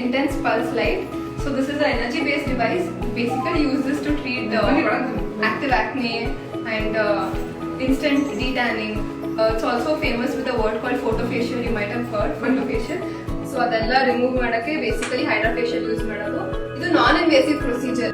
Intense pulse light. So this is an energy based device. Basically use this to treat active acne and instant detanning. It's also famous with a word called photofacial. You might have heard photofacial. So adella remove ಮಾಡಕ್ಕೆ basically hydrofacial use ಮಾಡೋದು. ಇದು non invasive procedure.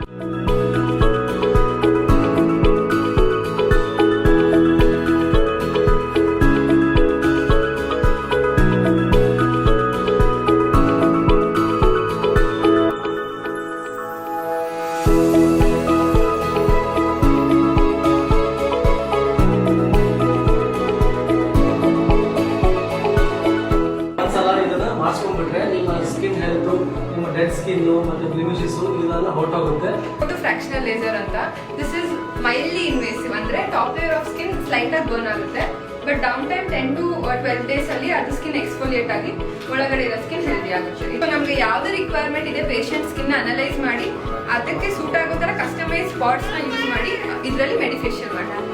ಮಾಡಿಸ್ಕೊಂಡ್ಬಿಟ್ರೆ ನಿಮ್ಮ skin health, ನಿಮ್ಮ dead skin ಮತ್ತು blemishes ಇದೆಲ್ಲ ಹೊರಟೋಗುತ್ತೆ. ಇದು ಫ್ರಾಕ್ಷನಲ್ ಲೇಸರ್ ಅಂತ. ದಿಸ್ ಇಸ್ ಮೈಲ್ಡ್ಲಿ ಇನ್ವೇಸಿವ್, ಅಂದ್ರೆ top layer of skin slight ಆಗಿ ಬರ್ನ್ ಆಗುತ್ತೆ. But down time 10 to 12 days ಅಲ್ಲಿ ಅದು ಸ್ಕಿನ್ ಎಕ್ಸ್ಫೋಲಿಯೇಟ್ ಆಗಿ ಒಳಗಡೆ ಇರೋ ಸ್ಕಿನ್ ಹೆಲ್ದಿ ಆಗುತ್ತೆ. ಈಗ ನಮಗೆ ಯಾವ್ದು ರಿಕ್ವೈರ್ಮೆಂಟ್ ಇದೆ ಪೇಷಂಟ್ ಸ್ಕಿನ್ ಅನಲೈಸ್ ಮಾಡಿ ಅದಕ್ಕೆ ಸೂಟ್ ಆಗೋ ತರ ಕಸ್ಟಮೈಸ್ ಸ್ಪಾಟ್ಸ್ ನ ಯೂಸ್ ಮಾಡಿ ಇದರಲ್ಲಿ ಮೆಡಿಫೇಶಿಯಲ್ ಮಾಡ್ತಾರೆ.